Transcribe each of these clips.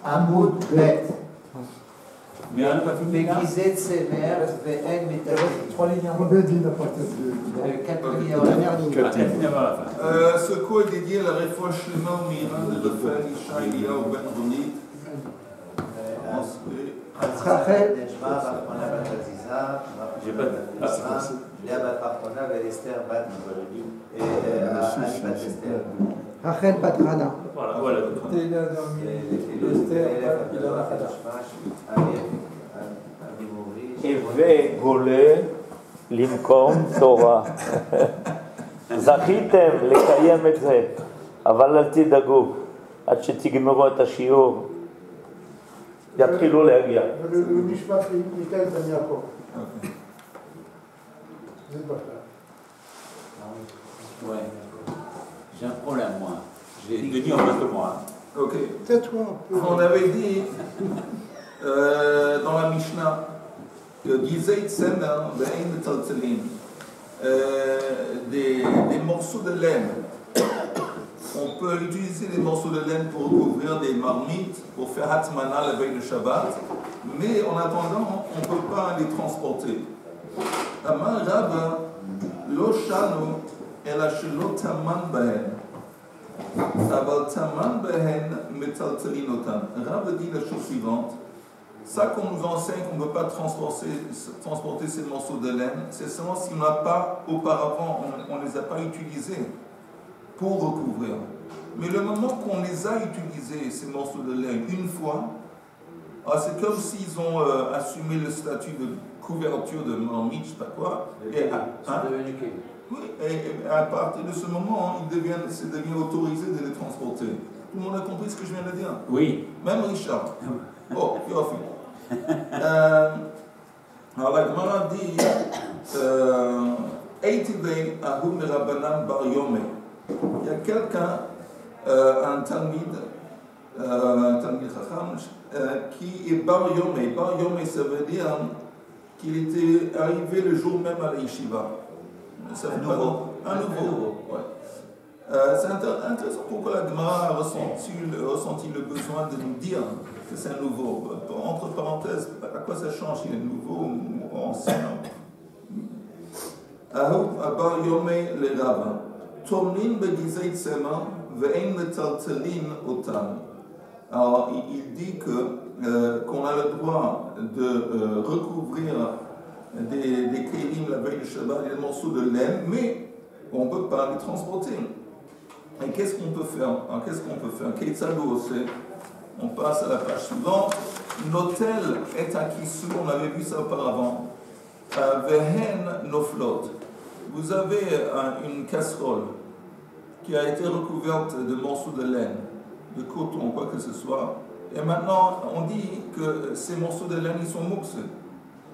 Amoud Bet. Mais on n'a pas fini là. Begizet Semer, Ve'en Metaltalin. 3 lignes avant. Combien de lignes à partir de... 4 lignes avant la dernière ligne. 4 lignes avant la fin. Ce coup est dédié à la réfouche Shlema Mira de Raphaël Isha Eliyahu Ben Ronit. Rachel, Neshma, Rachmana Bat Aziza, J'ai pas de... Léa Bat Rachmana, Esther Bat et Ali Bat Esther. Rachel Bat Rana. Voilà, voilà. Théla Dormi, Esther, Ilana Hadash. הווה גולה למקום תורה. זכיתם לקיים את זה, אבל אל תדאגו, עד שתגמרו את השיעור, יתחילו להגיע. Le Mishpat, Michael Tanyako. Ouais. J'ai un problème, moi. J'ai Denis en face de moi. Ok. Tais-toi. On avait dit dans la Mishnah que Gizeit Semer Ve'en Metaltalin, des morceaux de laine. On peut utiliser des morceaux de laine pour recouvrir des marmites, pour faire Hatmana la veille de Shabbat, mais en attendant, on ne peut pas les transporter. Amar Rabba, Lo Shanu, Ela Shelo Taman Bahen. Aval Taman Bahen Metaltalin Otan. Rabba dit la chose suivante. Ça qu'on nous enseigne qu'on ne peut pas transporter ces morceaux de laine, c'est seulement si on n'a pas, auparavant, on ne les a pas utilisés pour recouvrir. Mais le moment qu'on les a utilisés, ces morceaux de laine, une fois, c'est comme s'ils ont assumé le statut de couverture de marmite, je ne sais pas quoi. Oui, et à partir de ce moment, c'est devient autorisé de les transporter. Tout le monde a compris ce que je viens de dire? Oui. Même Richard. Oh, Yofi. Alors la Gemara dit Eitivei Ahum Rabbanan Bar Yome. Il y a quelqu'un, un Talmid Chacham, qui est Bar Yome. Bar Yome, ça veut dire qu'il était arrivé le jour même à la yeshiva. Un nouveau. Ouais. C'est intéressant pourquoi la Gemara a ressenti le besoin de nous dire que c'est un nouveau. Entre parenthèses, à quoi ça change s'il est nouveau ou ancien? Ahou Abar Yome le Rabbin. Tomlin begizeit sema ve'en metaltalin otan. Alors, il dit qu'on a le droit de recouvrir des kélim la veille de Shabbat, des morceaux de laine, mais on ne peut pas les transporter. Et qu'est-ce qu'on peut faire? Ketzalo aussi. On passe à la page suivante. Notel est un kissou, on avait vu ça auparavant. Vehen noflot. Vous avez une casserole qui a été recouverte de morceaux de laine, de coton, quoi que ce soit. Et maintenant, on dit que ces morceaux de laine, ils sont mouxés.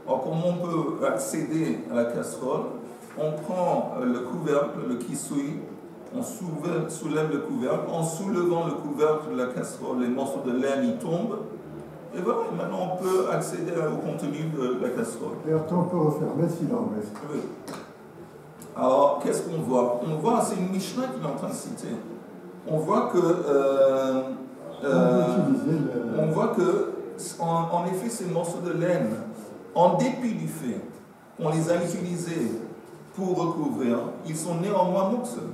Alors, comment on peut accéder à la casserole? On prend le couvercle, le kissoui, on soulève le couvercle. En soulevant le couvercle de la casserole, les morceaux de laine y tombent. Et voilà, maintenant on peut accéder au contenu de la casserole. Et après on peut refermer s'il en reste. Oui. Alors, qu'est-ce qu'on voit? On voit, c'est une Mishnah qu'il est en train de citer. On voit que, en effet, ces morceaux de laine, en dépit du fait qu'on les a utilisés pour recouvrir, ils sont néanmoins mouxeux.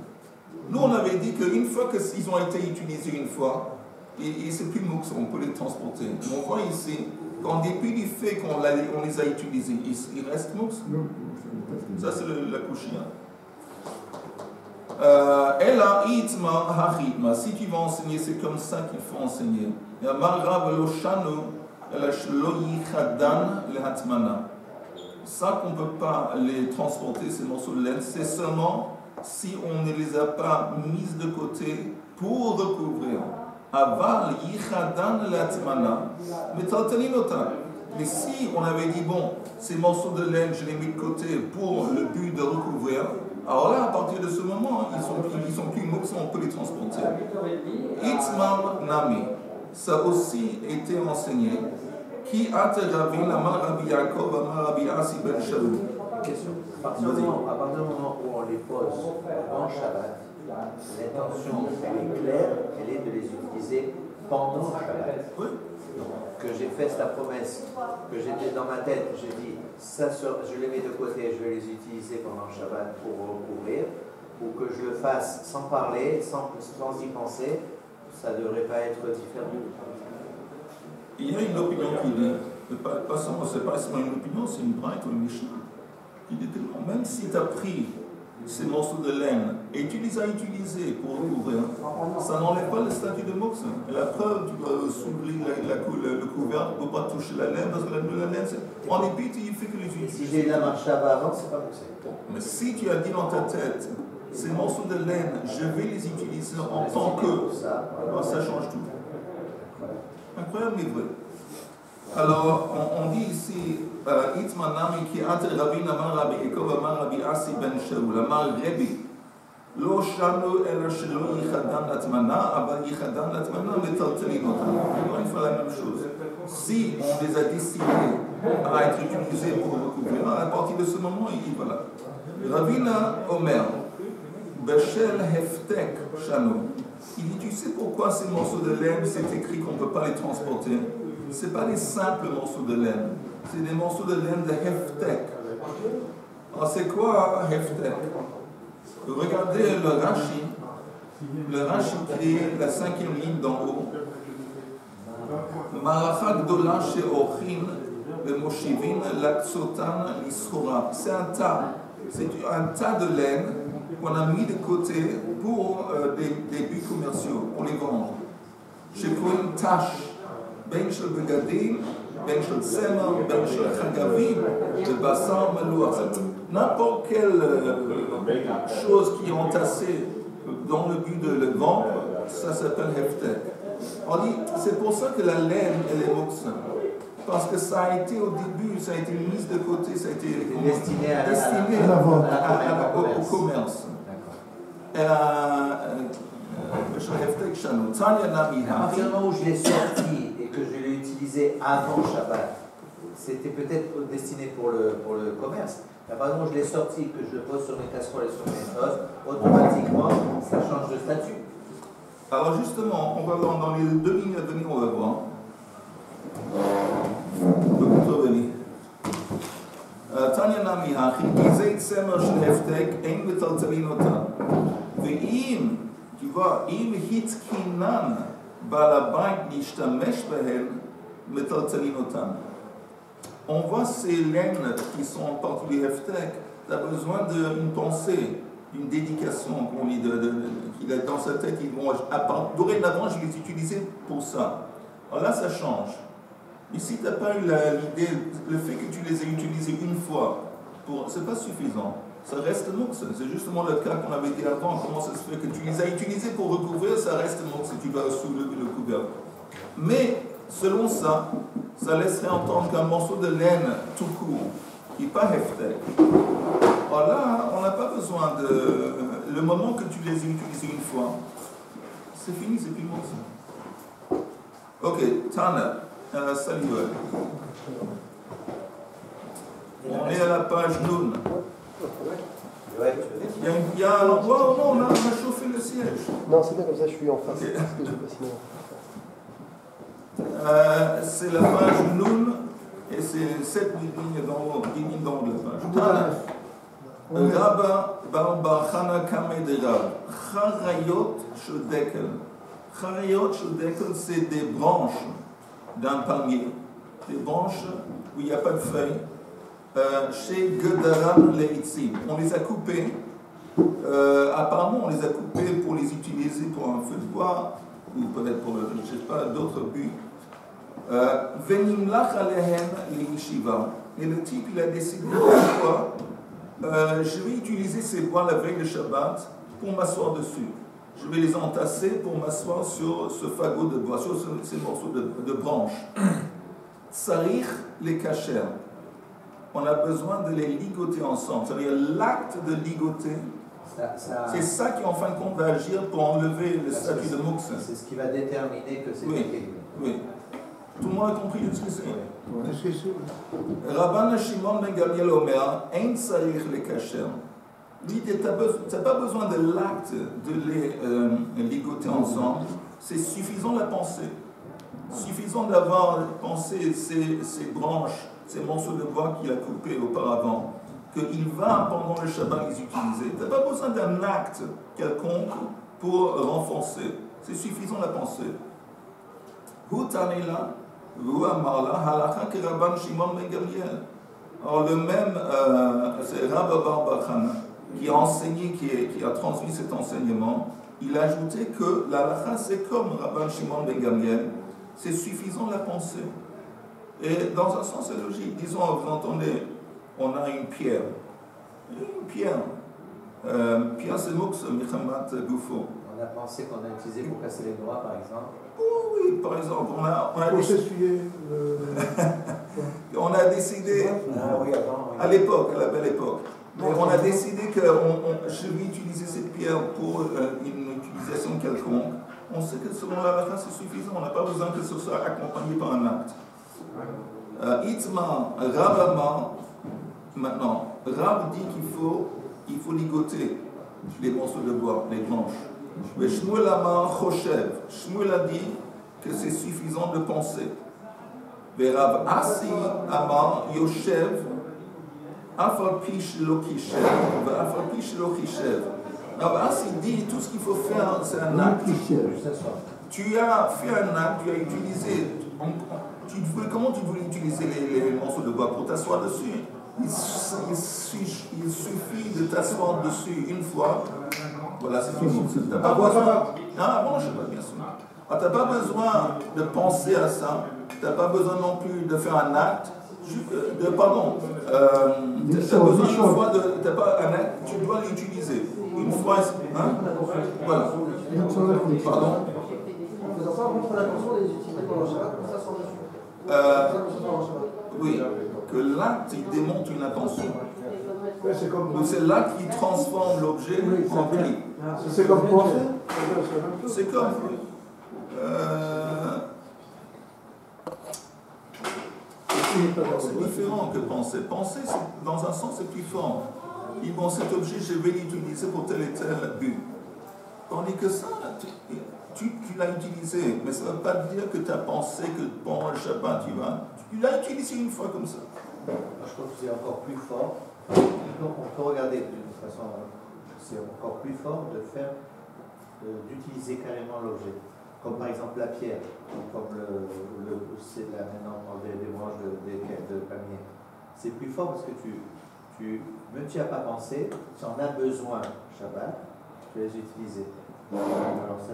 Nous, on avait dit qu'une fois qu'ils ont été utilisés une fois, et c'est plus mouxeux, on peut les transporter. Mais on voit ici qu'en dépit du fait qu'on les a utilisés, ils restent mouxeux. Ça, c'est la couchia. Ella itma hachitma. Si tu vas enseigner, c'est comme ça qu'il faut enseigner. Ça qu'on ne peut pas les transporter, ces morceaux de laine, c'est seulement si on ne les a pas mises de côté pour recouvrir. Aval yichadan latmana metaltalinotan. Mais si on avait dit, bon, ces morceaux de laine, je les mets de côté pour le but de recouvrir, alors là, à partir de ce moment, ils sont plus mouxés, on peut les transporter. Itmam nami. Ça aussi été enseigné. Qui a te ravin amar Rabbi Yaakov amar Rabbi Asi ben Shaul. Question. À partir du moment où on les pose avant Shabbat, l'intention, elle est claire, elle est de les utiliser pendant Shabbat. Oui. j'ai fait la promesse, que j'étais dans ma tête, j'ai dit, ça, je les mets de côté, je vais les utiliser pendant le Shabbat pour recouvrir, ou que je le fasse sans parler, sans y penser, ça ne devrait pas être différent. Il y a une opinion qui dit, pas seulement, c'est pas seulement une opinion, c'est une braille ou une Mishnah, qui dit tellement, même si tu as pris ces morceaux de laine et tu les as utilisés pour recouvrir, ça n'enlève pas le statut de moxe. Et la preuve, tu dois s'ouvrir le couvercle pour ne pas toucher la laine, parce que la laine, en épite, il fait que les utiliser. Si j'ai eu la marche là-bas avant, c'est pas moxé. Mais si tu as dit dans ta tête, ces morceaux de laine, je vais les utiliser en tant que, alors ça change tout. Incroyable, mais vrai. Alors, on dit ici, Itmanami ki ate Rabbi Namar Rabbi Ekov Amar Rabbi Asi ben Shaul Amar Rabbi Lo shanu ela shelo yichadan latmana, aval yichadan latmana metaltelin otam. Encore une fois la même chose. Si on les a destinés à être utilisés pour recouvrir, à partir de ce moment, voilà. Ravina Omer Beshel Heftek Shanu. Il dit, tu sais pourquoi ces morceaux de laine, c'est écrit qu'on ne peut pas les transporter? Ce n'est pas des simples morceaux de laine, c'est des morceaux de laine de Heftek. Alors c'est quoi Heftek? Regardez le Rashi crie la 5e ligne d'en haut. Maracha Gdola She'ochin Ve'moshivin Laksotan L'Ishora. C'est un tas de laine qu'on a mis de côté pour des buts commerciaux, pour les vendre. Chez une tâche. בין של בגדים, בין של צמר, בין של חגבים, ובשר מלוח. N'importe quelle chose qui est entassée dans le but de le vendre, ça s'appelle heftek. On dit, c'est pour ça que la laine, elle est moxin. Parce que ça a été au début, ça a été mis de côté, ça a été destiné au commerce. À partir du moment où je l'ai sorti et que je l'ai utilisé avant Shabbat, c'était peut-être destiné pour le commerce. Mais à partir du moment où je l'ai sorti, que je le pose sur mes casseroles et sur mes choses, automatiquement, ça change de statut. Alors justement, on va voir dans les 2 lignes à venir, on va voir. תניא נמי הכי, גזי צמר של הפתק אין מטלטלין אותם. ואם, tu vois, אם התקינן בעל הבית להשתמש בהם, מטלטלין אותם. On voit ces laines qui sont partout du heftek, tu as besoin d'une pensée, d'une dédication, qu'on dit, qu'il a dans sa tête, dorénavant je les utilisais pour ça. Alors là, ça change. Mais si tu n'as pas eu l'idée, le fait que tu les aies utilisés une fois, c'est pas suffisant. Ça reste moxe. C'est justement le cas qu'on avait dit avant. Comment ça se fait que tu les as utilisés pour recouvrir, ça reste moxe si tu vas soulever le couvercle. Mais selon ça, ça laisserait entendre qu'un morceau de laine tout court, qui n'est pas heftek. Alors là, on n'a pas besoin de. Le moment que tu les as utilisés une fois, c'est fini, c'est plus moxe. Ok, Tana. Salut. On est à la page Noun. Il y a un endroit où on a chauffé le siège. Non, c'est bien comme ça, je suis en face. Okay. Parce que je pas sinon. C'est la page Noun et c'est 7 lignes dans de la page. Rabba Bar Chana Kame de Rab. Charayot Shodekel. Charayot Shodekel, c'est des branches d'un palmier, des branches où il n'y a pas de feuilles, chez Gedaran Leitzim. On les a coupées, apparemment on les a coupées pour les utiliser pour un feu de bois, ou peut-être pour, je ne sais pas, d'autres buts. Venimlach alehem leishiva. Et le type, il a décidé pourquoi je vais utiliser ces bois la veille de Shabbat pour m'asseoir dessus. Je vais les entasser pour m'asseoir sur ce fagot de bois, sur ces morceaux de branches. Tsarich les kacher. On a besoin de les ligoter ensemble. C'est-à-dire l'acte de ligoter, c'est ça qui en fin de compte va agir pour enlever le statut de moukse. C'est ce qui va déterminer que c'est équilibré. Oui. Tout le monde a compris ce que c'est. Rabban Shimon ben Gamliel Omer, ein tsarich les kacher. Lui, tu n'as pas besoin de l'acte de les ligoter ensemble, c'est suffisant la pensée. Suffisant d'avoir pensé ces branches, ces morceaux de bois qu'il a coupés auparavant, qu'il va pendant le Shabbat les utiliser. Tu n'as pas besoin d'un acte quelconque pour renforcer. C'est suffisant la pensée. Alors le même, c'est Rabba Bar Bachana, qui a enseigné, qui a transmis cet enseignement, il a ajouté que la halakha c'est comme Rabban Shimon ben Gamliel, c'est suffisant la pensée. Et dans un sens c'est logique. Disons, vous entendez, on a une pierre. Une pierre. Pierre c'est Moux, Michamat Goufo. On a pensé qu'on a utilisé pour casser les doigts, par exemple. Oh, oui, par exemple, on a Pour décidé, s'essuyer. on a décidé Oui, avant, oui. à l'époque, à la belle époque. Mais on a décidé que je vais utiliser cette pierre pour une utilisation quelconque. On sait que selon la halakha, c'est suffisant. On n'a pas besoin que ce soit accompagné par un acte. Itma, Rabama, maintenant, Rab dit qu'il faut ligoter les morceaux de bois, les branches. Mais Shmuel Amar Choshev. Shmuel a dit que c'est suffisant de penser. Mais Rav Asi Amar Yoshev. Afal Pish Lo Kishev. Afal Pish Lo Kishev. Rav Asi dit tout ce qu'il faut faire, c'est un acte. Tu as fait un acte, tu as utilisé. Comment tu voulais utiliser les morceaux de bois pour t'asseoir dessus? Il suffit de t'asseoir dessus une fois. Voilà, c'est fini. Tu n'as pas besoin. Avant, je sais pas, bien sûr. Tu n'as pas besoin de penser à ça. Tu n'as pas besoin non plus de faire un acte. Pardon. Tu as besoin une fois de. Tu n'as pas un acte, tu dois l'utiliser. Une fois. Hein? Voilà. Pardon. On ne faisant pas rentrer l'attention des utiliser pendant le Shabbat, comme ça sans dessus. Oui, que l'acte il démontre une attention. Ouais, c'est comme. C'est l'acte qui transforme l'objet en prix. C'est comme penser. C'est comme. C'est différent que penser. Penser, dans un sens, c'est plus fort. Ils vont cet objet, je vais l'utiliser pour tel et tel but. Tandis que ça, tu l'as utilisé, mais ça ne veut pas dire que tu as pensé que pendant le Shabbat, tu l'as utilisé une fois comme ça. Moi, je trouve que c'est encore plus fort. On peut regarder d'une façon, c'est encore plus fort d'utiliser carrément l'objet. Comme par exemple la pierre, comme c'est là maintenant des branches de palmier. C'est plus fort parce que même tu n'y as pas pensé, tu en as besoin, Shabbat, tu les utiliser. Alors ça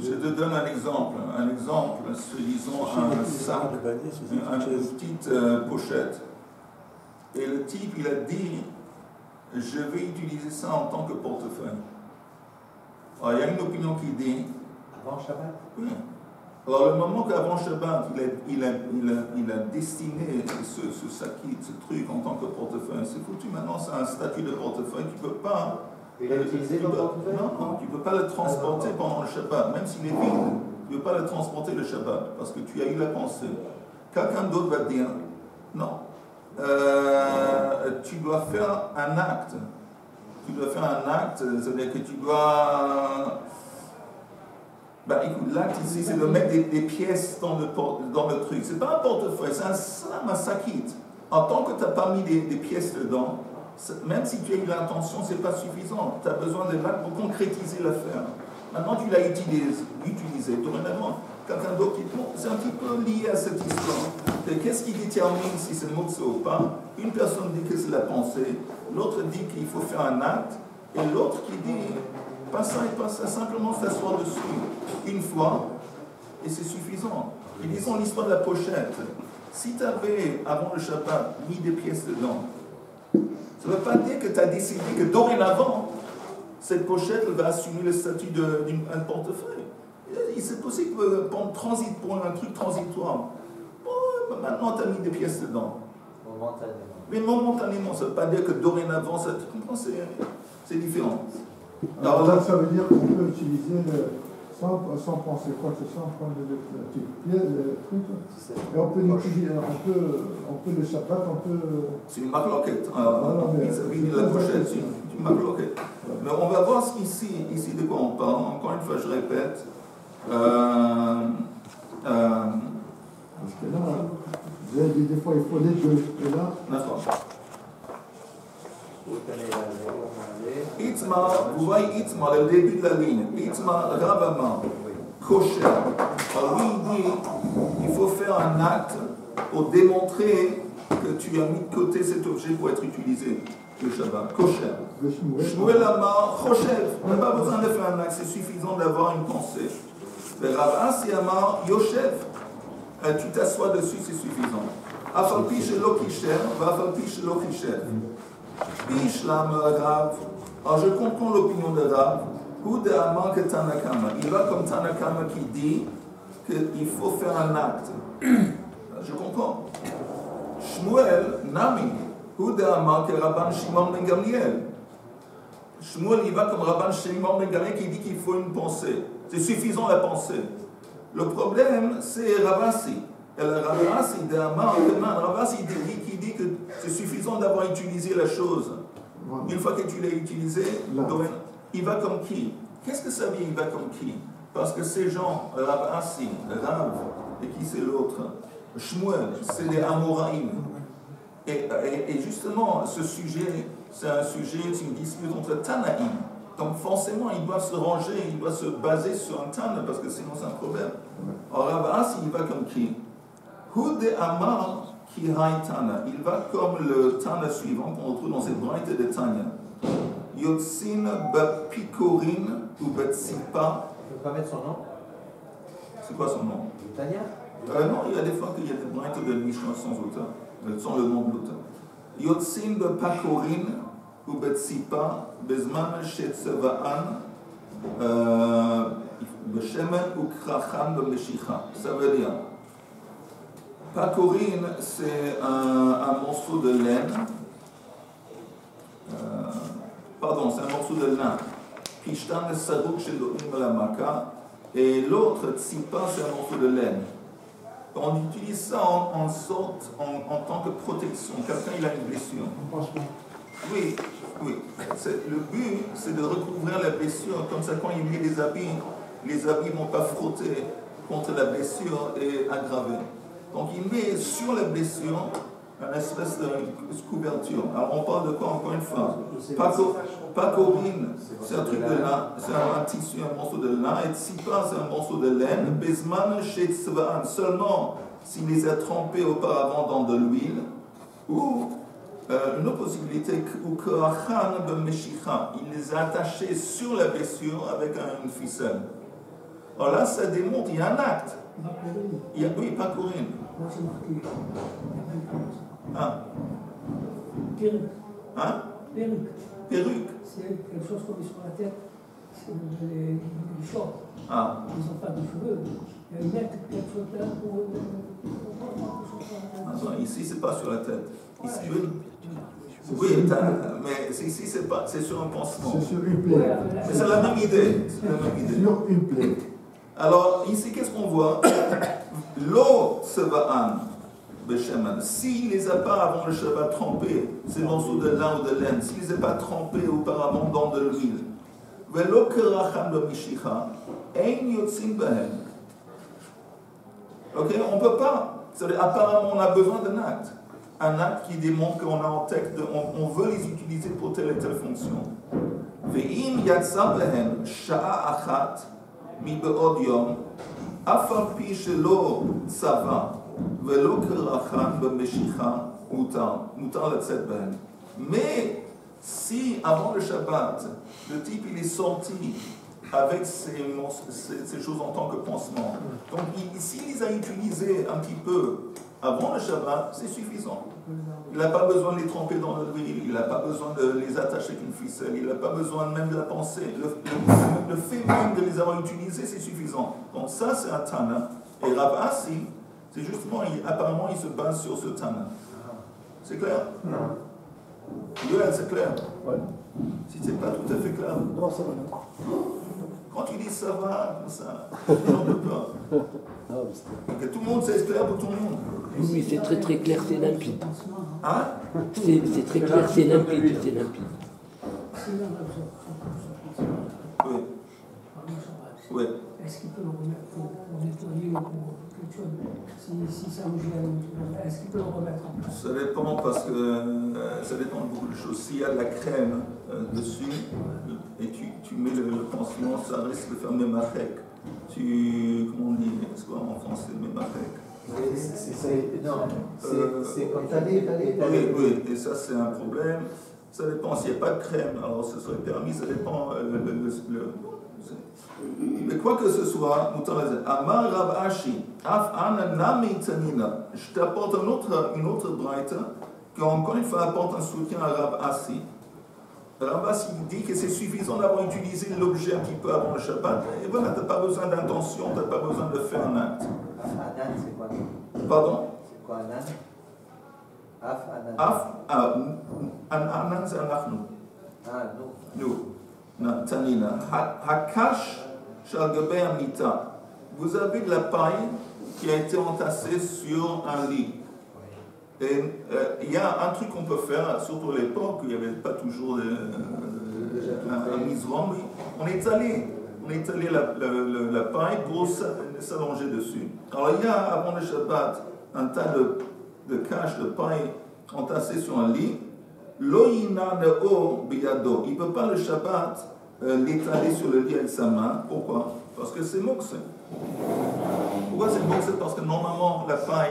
Je te donne un exemple. Un exemple, c'est disons un sac, une petite pochette. Et le type, il a dit, je vais utiliser ça en tant que portefeuille. Alors, il y a une opinion qui dit... Avant Shabbat? Oui. Alors, le moment qu'avant Shabbat, il a destiné ce sac-ci, ce truc en tant que portefeuille, c'est foutu. Maintenant, c'est un statut de portefeuille. Tu ne peux pas... Il a utilisé le portefeuille? Non, tu ne peux pas le transporter pendant le Shabbat. Même s'il est vide, tu ne peux pas le transporter le Shabbat. Parce que tu as eu la pensée. Quelqu'un d'autre va te dire, non. Tu dois faire un acte. Tu dois faire un acte, c'est-à-dire que tu dois... écoute, l'acte ici, c'est de mettre des pièces dans le truc. C'est pas un portefeuille, c'est un sakit. En tant que tu n'as pas mis des pièces dedans, même si tu as eu l'intention, c'est pas suffisant. Tu as besoin de l'acte pour concrétiser l'affaire. Maintenant, tu l'as utilisé. Dorénavant, quelqu'un d'autre qui... Bon, c'est un petit peu lié à cette histoire. Qu'est-ce qui détermine si c'est motso ou pas? Une personne dit que c'est la pensée, l'autre dit qu'il faut faire un acte, et l'autre qui dit pas ça et pas ça, simplement s'asseoir dessus une fois, et c'est suffisant. Et disons l'histoire de la pochette. Si tu avais, avant le Shabbat, mis des pièces dedans, ça ne veut pas dire que tu as décidé que dorénavant, cette pochette va assumer le statut d'un portefeuille. C'est possible pour un truc transitoire. Bon, maintenant, tu as mis des pièces dedans. Momentanément. Mais momentanément, ça ne veut pas dire que dorénavant, ça, tu comprends, c'est différent. Alors là, ça veut dire qu'on peut utiliser sans penser quoi que ce soit, prendre le truc. Et on peut l'utiliser, on peut le Shabbat, on peut... C'est une marloquette. Vis-à-vis de la pochette, c'est une marloquette. Mais on va voir ici de quoi on parle. Encore une fois, je répète. des fois il faut les deux. Et là, Itzma, vous voyez Itzma, le début de la ligne. Itzma, Ravama, kosher. Alors lui, il dit il faut faire un acte pour démontrer que tu as mis de côté cet objet pour être utilisé le Shabbat. Kosher. Shmuel Amar, Choshev. On n'a pas besoin de faire un acte, c'est suffisant d'avoir une pensée. Le Rav Asi Amar, Yoshev. Tu t'assois dessus, c'est suffisant. Afalpi shelo kisher, vafalpi shelo kisher. Bishlam Rav. Alors je comprends l'opinion de Rav. Ou de Amar que Tanakama. Il va comme Tanakama qui dit qu'il faut faire un acte. Je comprends. Shmuel, Nami. Ou de Amar que Rabban Shimon ben Gamliel. Shmuel, il va comme Rabban Shimon ben Gamliel qui dit qu'il faut une pensée. C'est suffisant la pensée. Le problème, c'est Ravasi. Et le Ravasi de Amar, Ravasi qui dit que c'est suffisant d'avoir utilisé la chose. Une fois que tu l'as utilisé, il va comme qui? Qu'est-ce que ça veut dire, il va comme qui? Parce que ces gens, Ravasi, Rav, et qui c'est l'autre? Shmuel, c'est les Amoraïm. Et justement, ce sujet, c'est un sujet, c'est une dispute entre Tanaïm. Donc forcément, ils doivent se ranger, ils doivent se baser sur un Tana, parce que sinon c'est un problème. Alors Ravasi, il va comme qui? Hude Amar ki hay Tana. Il va comme le Tana suivant qu'on retrouve dans cette braïte de Tanya. Yotzin b'pikorin ou b'tsipa. Tu peux pas mettre son nom? C'est quoi son nom? Tanya? Non, il y a des fois qu'il y a des braïtes de Mishnah sans auteur, sans le nom de l'auteur. Yotzin b'pakorin ou b'tsipa bezman shetzeva'an b'shemen ou krachan b'meshicha. Ça veut dire pakorine, c'est un morceau de laine. Pardon, c'est un morceau de lin. Pishtan et sarouk chez l'Onim. Et l'autre, tsipa, c'est un morceau de laine. On utilise ça en tant que protection. Quelqu'un, il a une blessure. Oui. Le but, c'est de recouvrir la blessure. Comme ça, quand il met les habits ne vont pas frotter contre la blessure et aggraver. Donc il met sur la blessure une espèce de couverture. Alors on parle de quoi encore une fois? Pacorine, c'est un truc de lin, c'est un tissu, un morceau de lin, et tsipa, c'est un morceau de laine. Bezman chez Tzva'an, seulement s'il les a trempés auparavant dans de l'huile, ou une autre possibilité, ou Krachan b'meshicha, il les a attachés sur la blessure avec une ficelle. Alors là, ça démontre, il y a un acte. Oui, pacorine. Moi, c'est marqué. Ah. Perruque. Hein? Perruque. C'est quelque chose qu'on met sur la tête. C'est les shorts. Ah. Ils n'ont pas de cheveux. Il y a une lettre quelque chose là pour. Attends, ici, c'est pas sur la tête. Ici, oui, mais ici, c'est sur un pansement. C'est sur une plaie. Mais c'est la même idée. Sur une plaie. Alors, ici, qu'est-ce qu'on voit? L'eau Tseva'an Besheman. S'il ne les a pas avant le Shabbat trempés, ces morceaux de lin ou de laine, s'il ne les a pas trempés auparavant dans de l'huile, Velo Kerachan b'mishicha, Ein Yotzin Behem. Ok, on ne peut pas. Apparemment, on a besoin d'un acte. Un acte qui démontre qu'on a en tête, on veut les utiliser pour telle et telle fonction. Ve'im Yatsa Behem, Sha'a Achat, Mi Be'od Yom, Afalpi Shelo Tsava, Velo Kerachan b'mishicha, Mutar Latzet Behem. Mais si avant le Shabbat, le type il est sorti avec ces choses en tant que pansement, donc s'il les a utilisées un petit peu avant le Shabbat, c'est suffisant. Il n'a pas besoin de les tremper dans l'huile, il n'a pas besoin de les attacher avec une ficelle, il n'a pas besoin même de la penser. Le fait même de les avoir utilisés, c'est suffisant. Donc ça, c'est un Tana. Et Rav Asi, c'est justement, apparemment, il se base sur ce Tana. C'est clair? Non. Yoel, c'est clair? Ouais. Si c'est pas tout à fait clair. Non, ça va. Quand tu dis ça va, comme ça, j'en peux pas. Que tout le monde, c'est clair pour tout le monde. Oui, c'est très très clair, c'est limpide. Hein? C'est très clair, c'est limpide, c'est limpide. Oui. Oui. Est-ce qu'il peut le remettre pour nettoyer ou pour quelque chose? Si si ça vous gêne, est-ce qu'il peut le remettre en place? Ça dépend parce que ça dépend de beaucoup de choses. S'il y a de la crème dessus et tu mets le pansement, ça risque de faire mémarek. Comment on dit, c'est quoi en français, mémarek? C'est comme t'as dit. Oui, et ça c'est un problème. Ça dépend s'il n'y a pas de crème, alors ce serait permis, ça dépend mais quoi que ce soit, Amar Rav Ashi, Af Ana Nami Tanina, je t'apporte une autre braïta qui encore une fois apporte un soutien à Rav Ashi. Rav Ashi dit que c'est suffisant d'avoir utilisé l'objet un petit peu avant le Shabbat, et voilà, tu n'as pas besoin d'intention, tu n'as pas besoin de faire un acte. Anan, c'est quoi? Pardon? C'est quoi Anan? Anan, c'est Anachnu. Ah, Nous. Tanina. Hakash Shalgabe Amita. Vous avez de la paille qui a été entassée sur un lit. Et il y a un truc qu'on peut faire, surtout à l'époque, il n'y avait pas toujours un misrom. On étalait la paille pour s'allonger dessus. Alors il y a, avant le Shabbat, un tas de caches de paille entassées sur un lit. Loïna neo biyado. Il ne peut pas le Shabbat l'étaler sur le lit avec sa main. Pourquoi? Parce que c'est moksé. Pourquoi c'est moksé? Parce que normalement la paille,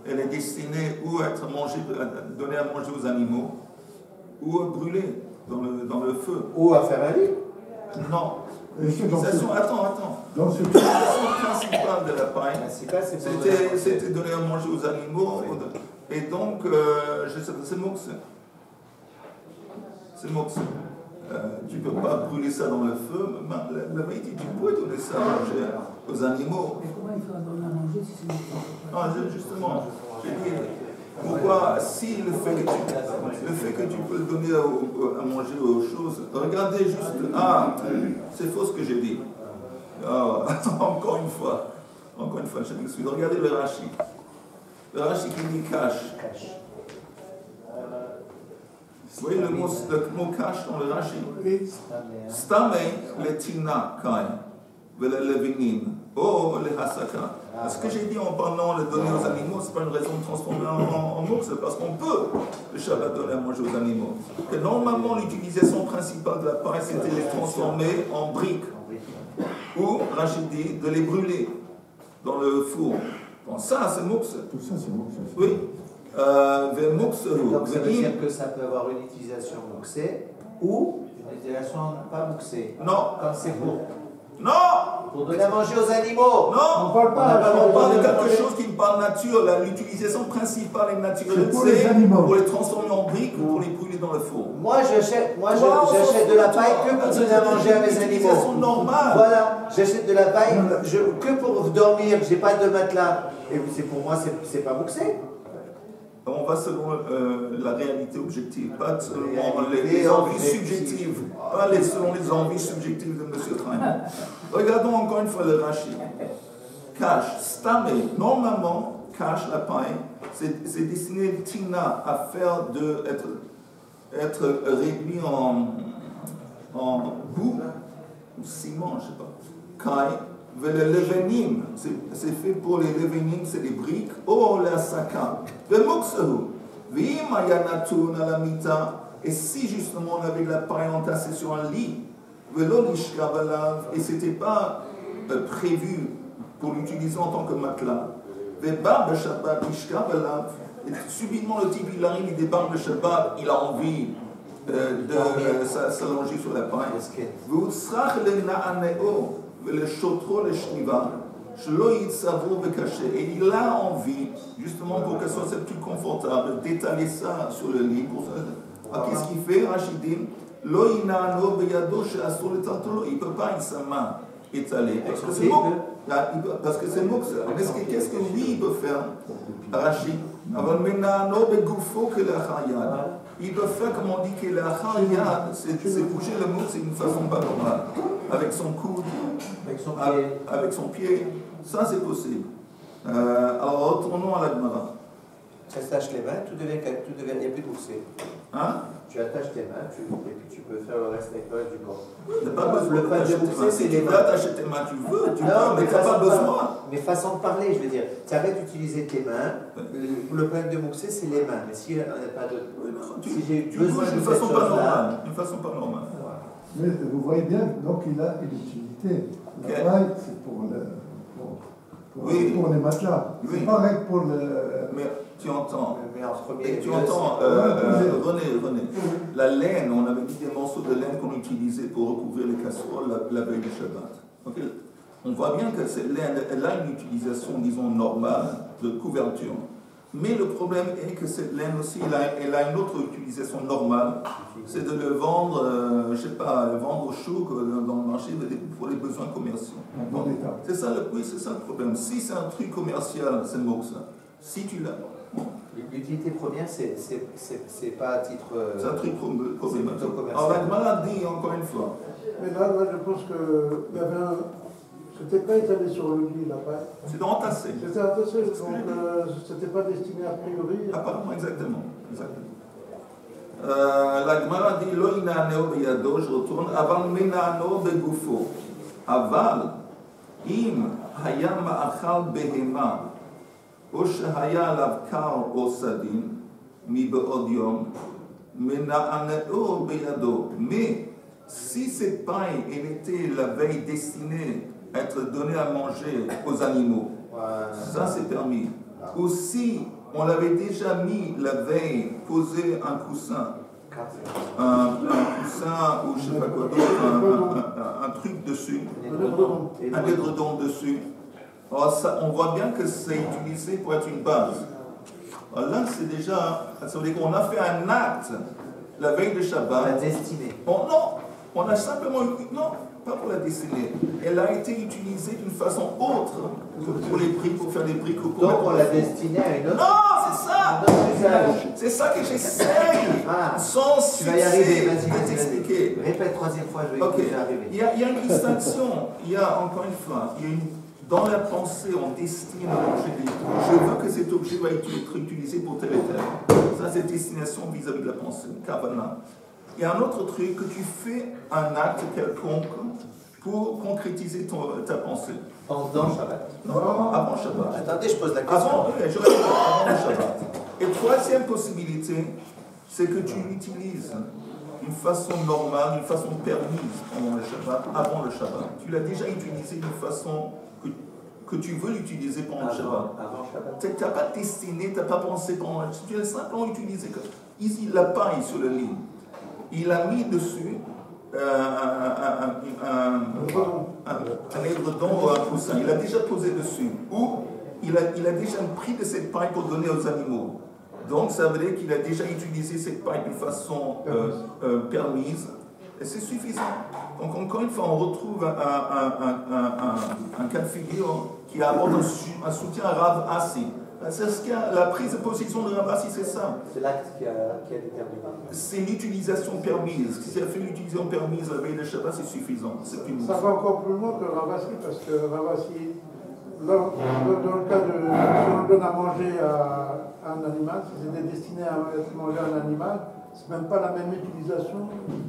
elle est destinée ou à être donnée à manger aux animaux, ou à brûler dans le feu. Ou à faire un lit? Non. Attends. L'utilisation principale de la paille, c'était donné à manger aux animaux. Et donc, je sais pas, c'est moksé. C'est moksé. Tu ne peux pas brûler ça dans le feu. La vérité, tu peux donner ça à manger aux animaux. Mais comment il faudra donner à manger si c'est moksé? Non, justement, j'ai dit, pourquoi, si le fait que tu peux le donner à manger aux choses, regardez juste, c'est faux ce que j'ai dit. Encore une fois, je m'excuse. Regardez le Rashi. Le Rashi qui dit cache. Vous voyez le mot cache dans le Rashi? Stame le tina kai, le levinim, le hasaka. Ce que j'ai dit en parlant de donner aux animaux, ce n'est pas une raison de transformer en moukse, parce qu'on peut le Shabbat donner à manger aux animaux. Que normalement, l'utilisation principale de la paille, c'était de les transformer en briques. Ou, Rachid dit, de les brûler dans le four. Bon, ça, c'est moukse. Tout ça, c'est moukse. Oui. Donc ça veut dire que ça peut avoir une utilisation mouxée ou une utilisation pas mouxée. Non. Comme c'est pour. Non. Pour donner à manger aux animaux. Non. On parle pas. On parle de quelque chose qui me parle nature. L'utilisation principale et naturelle, c'est pour les transformer en briques ou pour les brûler dans le four. Moi, j'achète de la paille que pour donner à manger à mes animaux. L'utilisation normale. Voilà, j'achète de la paille que pour dormir. J'ai pas de matelas. Et c'est pour moi, c'est pas mouxé. On va selon la réalité objective, pas selon les envies subjectives, pas selon les envies subjectives de M. Train. Regardons encore une fois le Rashi. Cache, stame, normalement, cache, la paille, c'est destiné tina à faire être réduit en boue ou ciment, je ne sais pas. Kai, le levenim, c'est fait pour les levenim, c'est des briques. La saka. Le moksahu. Et si justement on avait de la paille entassée sur un lit, et ce n'était pas prévu pour l'utiliser en tant que matelas, et subitement le type il arrive, il débarque le Shabbat, il a envie de s'allonger sur la paille. Le chotro, le shniva, et il a envie, justement pour que ce soit plus confortable, d'étaler ça sur le lit. Qu'est-ce qu'il fait, Rachidim? Il ne peut pas avec sa main étaler. Parce que c'est moukse. Qu'est-ce que lui il peut faire, Rachid? Il peut faire comme on dit que la chayad, c'est bouger le moukse d'une façon pas normale. Avec son coude, avec son pied. Ça c'est possible. Alors retournons à la Gemara. Ça se tâche les mains, tout devient, il n'y a plus de mouxé. Hein? tu attaches tes mains, et puis tu peux faire le reste avec le reste du corps. Tu n'as pas besoin Le pain de d'attacher tes moussé, mains. c'est Si les tu veux mains. attacher tes mains, tu veux, tu Non, peux, mais tu n'as pas besoin. Mais façon de parler, je veux dire. Tu arrêtes d'utiliser tes mains. Le pain de moussé, c'est les mains. Mais si on n'a pas de. Oui, non, si j'ai tu besoin bouges de d'une cette façon pas chose-là, normale. D'une façon pas normale. Mais vous voyez bien, donc il a une utilité. La Ok. paille, c'est pour Oui. pour les matelas. Oui. C'est pareil pour le. Mais tu entends. Mais en premier Et tu lieu, entends, c'est- René, la laine, on avait dit des morceaux de laine qu'on utilisait pour recouvrir les casseroles la veille du Shabbat. Ok. On voit bien que cette laine, elle a une utilisation, disons, normale de couverture. Mais le problème est que cette laine aussi, elle a une autre utilisation normale, c'est de le vendre, je sais pas, le vendre au chouk dans le marché pour les besoins commerciaux. En bon état. C'est ça, oui, c'est ça le problème. Si c'est un truc commercial, c'est mot que ça. Si tu l'as, L'utilité première, c'est pas à titre. c'est un truc problématique. plutôt commercial. Alors la maladie, encore une fois, Mais là, je pense que il y avait un. C'était pas étalé sur le lit, la paille. c'est entassé. C'était entassé, donc c'était pas destiné a priori. Apparemment, exactement. La Gemara dit Lo ina'aneo biyado, je retourne, aval mena'ano begufo. Aval, im haya ma'achal behema, או שהיה עליו קר או סדין, מבעוד יום, מנענעו בידו. Mais si cette paille, elle était la veille destinée à être donnée à manger aux animaux, ça c'est permis. Ou si on l'avait déjà mis la veille, posé un coussin, un coussin ou je sais pas quoi d'autre, un truc dessus, un édredon dessus. Alors ça, on voit bien que c'est utilisé pour être une base. Alors là, c'est déjà, ça veut dire qu'on a fait un acte la veille de Shabbat. La destinée. Non, on a simplement, non, pas pour la destinée. Elle a été utilisée d'une façon autre que pour les briques, pour faire des briques au Donc on l'a destinée à une autre. Non, c'est ça. Non, C'est ça que j'essaye. Sans tu vas y arriver, de t'expliquer. vas-y. Répète troisième fois, je vais Ok, y arriver. il y a une distinction, il y a encore une fois, dans la pensée, on destine un objet. Je veux que cet objet va être utilisé pour tel et tel. Ça, c'est destination vis-à-vis de la pensée, kavana. Il y a un autre truc, que tu fais un acte quelconque pour concrétiser ta pensée. Pendant Shabbat. Non, avant Shabbat. Attendez, je pose la question. Avant le Shabbat. Et troisième possibilité, c'est que tu l'utilises d'une façon normale, d'une façon permise pendant le Shabbat, avant le Shabbat. Tu l'as déjà utilisé d'une façon que tu veux l'utiliser pendant le Shabbat. Avant Shabbat. Tu n'as pas destiné, tu n'as pas pensé pendant le Shabbat. Tu l'as simplement utilisé. Ici, la paille sur le lit. Il a mis dessus un édredon ou un coussin. Il a déjà posé dessus. Ou il a déjà pris de cette paille pour donner aux animaux. Donc ça veut dire qu'il a déjà utilisé cette paille d'une façon permise. Et c'est suffisant. Donc encore une fois, on retrouve un cas de figure qui apporte un soutien à Rav Assi. C'est ce qu'il y a, la prise de position de Rav Assi, c'est ça. C'est l'acte qui a déterminé. C'est l'utilisation permise. Si ça fait l'utilisation permise la veille de Shabbat, c'est suffisant. Ça va encore plus loin que Ravassi, parce que Ravassi, dans le cas de si on donne à manger à un animal, si c'était destiné à manger à un animal, c'est même pas la même utilisation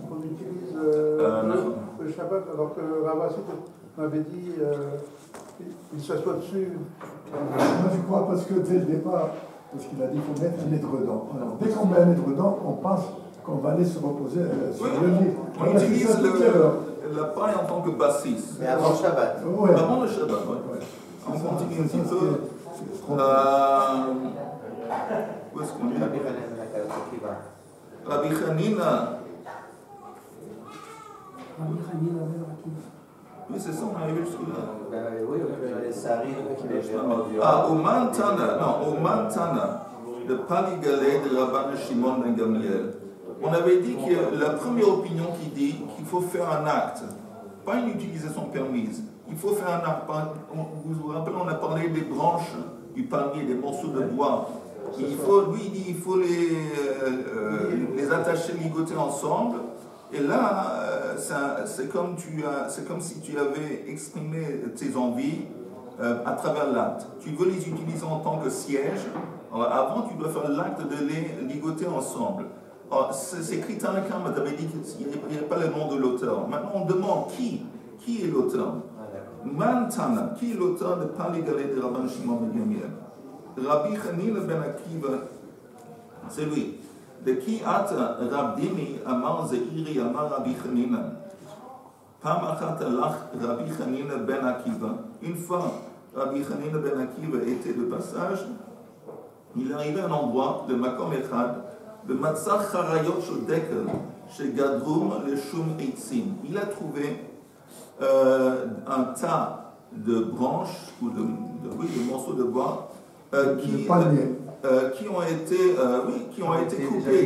qu'on utilise le Shabbat, alors que Ravassi m'avait dit il s'assoit dessus. Moi je crois parce que dès le départ, parce qu'il a dit qu'il faut mettre un édredon. Alors dès qu'on met un édredon, on pense qu'on va aller se reposer sur le lit. On utilise la paille en tant que bassiste. Mais avant Shabbat. Ouais. Avant le Shabbat, ouais. On continue un petit peu. Où est-ce qu'on est? Rabbi Hanina. Oui, c'est ça, on est arrivé jusque-là. Oui, ça arrive. Au Mantana, non, au Mantana, le Paligalé de Rabban Shimon ben Gamliel, on avait dit que la première opinion qui dit qu'il faut faire un acte, pas une utilisation permise, il faut faire un acte. Vous vous rappelez, on a parlé des branches du palmier, des morceaux de bois. Lui, il dit qu'il faut les attacher, ligoter ensemble. Et là, c'est comme si tu avais exprimé tes envies à travers l'acte. Tu veux les utiliser en tant que siège. Alors, avant, tu dois faire l'acte de les ligoter ensemble. C'est écrit Tanakam, tu avais dit qu'il n'y avait pas le nom de l'auteur. Maintenant, on demande qui est l'auteur. Mantana, qui est l'auteur de Paligalé de Rabban Shimon ben Gamliel? Rabbi Chanina ben Akiva, c'est lui. De qui ata Rabdimi Amar Zeiri Amar Rabbi Chanina. Pam achat alach Rabbi Chanina ben Akiva. Une fois, Rabbi Chanina ben Akiva était de passage, il arrivait à un endroit de Makom Echad, de Matzach Charayot Shodekel, chez Gadrum le Shum Eitzim. Il a trouvé un tas de branches ou de morceaux de bois qui ont été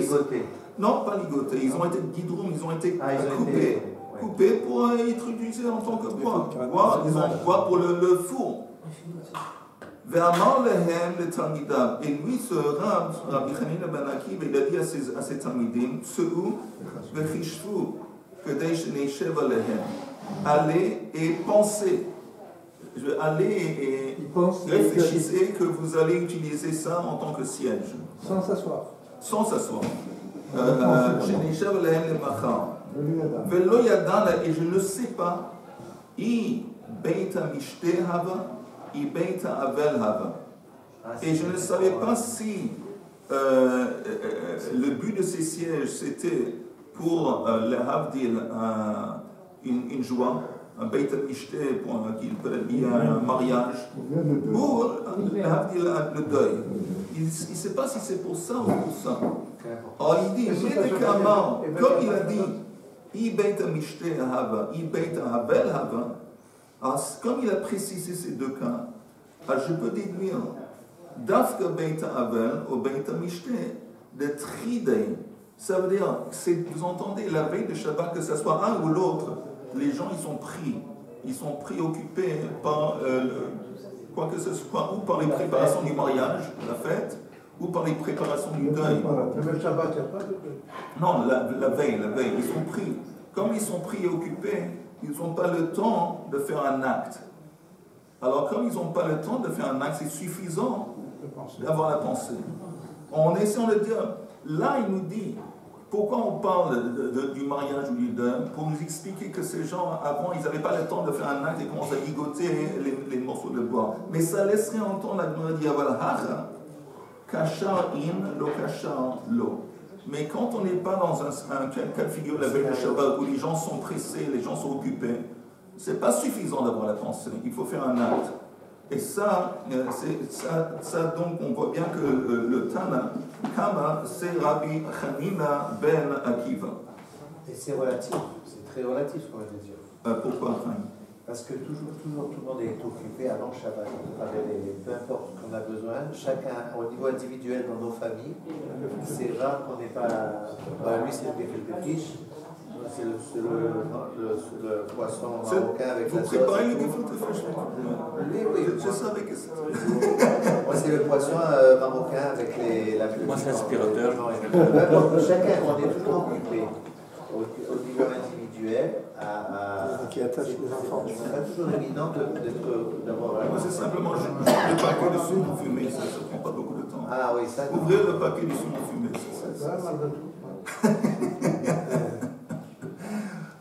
coupés. Non, pas ligotés. Ils ont été guidrum, ils ont été coupés pour être utilisés en tant que bois. Bois pour le four. Et lui, ce Rabbi Chanina ben Akiva, il a dit à ses talmidim, allez et pensez. Allez et réfléchissez que vous allez utiliser ça en tant que siège. Sans s'asseoir. Sans s'asseoir. Et je ne sais pas. Et je ne savais pas si le but de ces sièges c'était pour le Havdil une joie, un Beit Mishté qu'il peut être lié à un mariage, ou le Havdil le deuil. Il ne sait pas si c'est pour ça ou pour ça. Alors il dit, comme il a dit, I Beit Mishté Hava, I Beit Havel Hava. Comme il a précisé ces deux cas, je peux déduire Dafka Beita Avel ou Beita Mishté de Tridei. Ça veut dire, vous entendez la veille de Shabbat, que ce soit un ou l'autre, les gens ils sont préoccupés par quoi que ce soit, ou par les préparations du mariage, la fête, ou par les préparations du deuil. Le Shabbat, il n'y a pas de deuil. Non, la veille, ils sont pris. Comme ils sont préoccupés, ils n'ont pas le temps de faire un acte. Alors, comme ils n'ont pas le temps de faire un acte, c'est suffisant d'avoir la pensée. En essayant de dire, là, il nous dit, pourquoi on parle du mariage ou du deuil? Pour nous expliquer que ces gens, avant, ils n'avaient pas le temps de faire un acte et commencent à ligoter les morceaux de bois. Mais ça laisserait entendre la Gemara dire, kachar in, lo kachar lo. Mais quand on n'est pas dans un cas de figure la veille de Shabbat où les gens sont pressés, les gens sont occupés, c'est pas suffisant d'avoir la pensée. Il faut faire un acte. Et ça donc, on voit bien que le Tana, Kama, c'est Rabbi Chanina ben Akiva. Et c'est relatif, c'est très relatif ce qu'on va dire. Pourquoi, Parce que toujours tout le monde est occupé avant Shabbat. Peu importe ce qu'on a besoin, chacun au niveau individuel dans nos familles, c'est rare qu'on n'ait pas. Lui, c'est le Gefilte, c'est le poisson marocain avec la sauce. Vous préparez le Gefilte Fish? Oui. Je savais que c'était. Moi, c'est le poisson marocain avec la. Moi, c'est l'aspirateur. Chacun, on est toujours occupé au niveau individuel. Qui attache les enfants. C'est pas toujours évident d'avoir. Moi, c'est simplement le paquet de saumon fumé, ça ne prend pas beaucoup de temps. Ah oui, ça. Ouvrez le paquet de saumon fumé, Ça a mal de tout.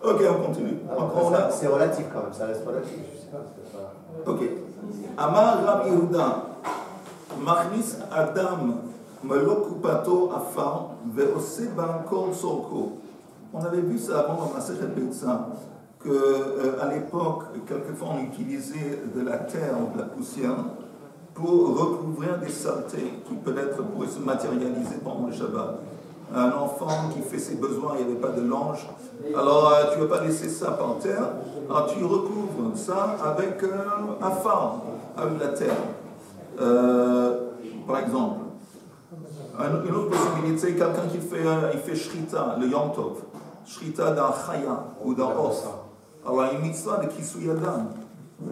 Ok, on continue. C'est relatif quand même, ça reste relatif. Je sais pas. Ok. Amar Rabbi Yehuda, Machnis Adam Melokupato Afar Veoseba Kol Sorko. On avait vu ça avant dans Masechet Beitza, qu'à l'époque, quelquefois on utilisait de la terre ou de la poussière pour recouvrir des saletés qui peut-être pourraient se matérialiser pendant le Shabbat. Un enfant qui fait ses besoins, il n'y avait pas de linge, alors tu ne vas pas laisser ça par terre, alors tu recouvres ça avec un phare, avec la terre. Par exemple, une autre possibilité, quelqu'un qui fait shrita, le Yom Tov, shrita d'un chaya ou d'un os. Alors il y a une mitzvah de kisuyadam.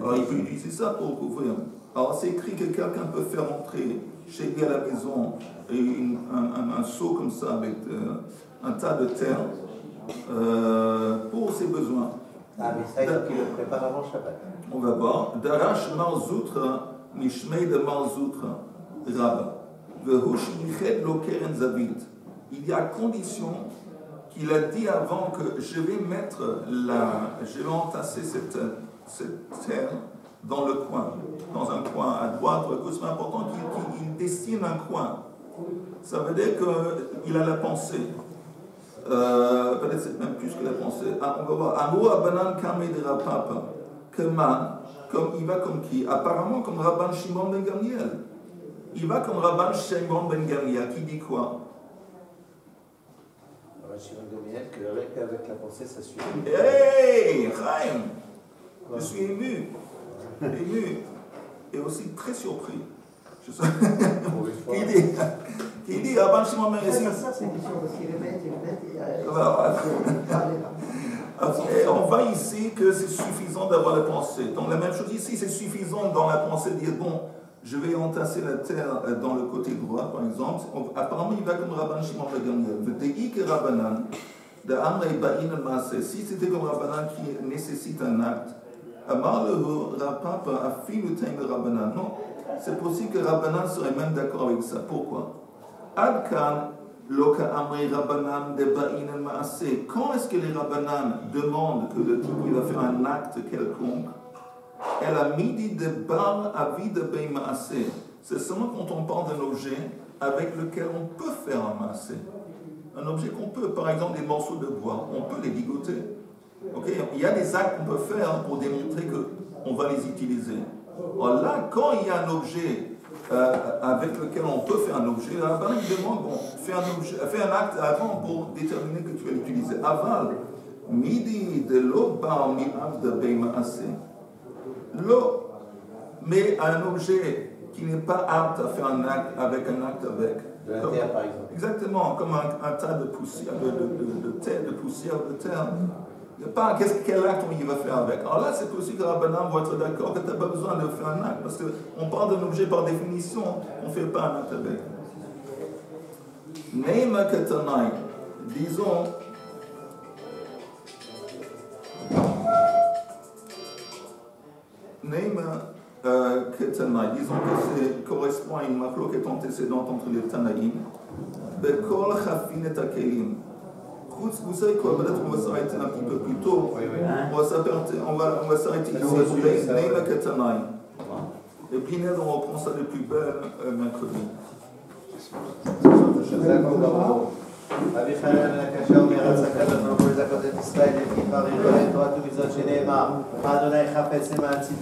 Alors il peut utiliser ça pour recouvrir. Alors c'est écrit que quelqu'un peut faire entrer chez lui à la maison un seau comme ça avec un tas de terre pour ses besoins. Ah mais ça, il faut qu'il le prépare avant Shabbat. On va voir. Darash Marzoutra, Mishmei de Marzoutra, Rabba. Vehush Miched lo Keren Zavit. il y a condition qu'il a dit avant que je vais entasser cette terre dans le coin, dans un coin à droite ou à gauche. C'est important qu'il dessine un coin. Ça veut dire qu'il a la pensée. Peut-être c'est même plus que la pensée. On va voir. Amou Abanan Kameh de Rapapa. Il va comme qui? Apparemment comme Rabban Shimon ben Gamliel. Il va comme Rabban Shimon ben Gamliel qui dit quoi? Rabban Shimon ben Gamliel, qu'avec la pensée ça suffit. Hey, Chaim! Je suis ému et aussi très surpris. Qui dit Rabban Shimon ben Gamliel. On voit ici que c'est suffisant d'avoir la pensée. Donc la même chose ici, c'est suffisant dans la pensée de dire bon, je vais entasser la terre dans le côté droit, par exemple. Apparemment, il va comme Rabban Shimon ben Gamliel. Si c'était comme Rabbanan qui nécessite un acte, non, c'est possible que Rabbanan serait même d'accord avec ça. Pourquoi? Quand est-ce que les Rabbanan demandent que le type va faire un acte quelconque? C'est seulement quand on parle d'un objet avec lequel on peut faire un maasé. Un objet qu'on peut, par exemple des morceaux de bois, on peut les ligoter. Okay? Il y a des actes qu'on peut faire pour démontrer qu'on va les utiliser. Alors là, quand il y a un objet avec lequel on peut faire un objet, là, ben, il demande, bon, fais un acte avant pour déterminer que tu vas l'utiliser. Aval, midi de l'eau, de beimaase. L'eau, mais un objet qui n'est pas apte à faire un acte avec un acte avec. De la terre, par exemple. Exactement, comme un tas de poussière, de poussière de terre. Il n'y a pas quel acte on y va faire avec. Alors là, c'est possible que Rabbanan va être d'accord que tu n'as pas besoin de faire un acte, parce qu'on parle d'un objet par définition, on ne fait pas un acte avec. Neima Ketanai, disons, disons que ça correspond à une machloket antécédente entre les Tanaïm. Bekol Chafin et Akelim. Vous savez quoi, peut-être qu'on va s'arrêter un petit peu plus tôt. On va s'arrêter ici. Neima Ketanai. Et puis, on reprend ça de plus belle mercredi. אביחי הקשה אומר הצקת לנו כל זכות את ישראל לפי פרי ולתורת וביזות שנאמר אדוני חפץ למען צדקו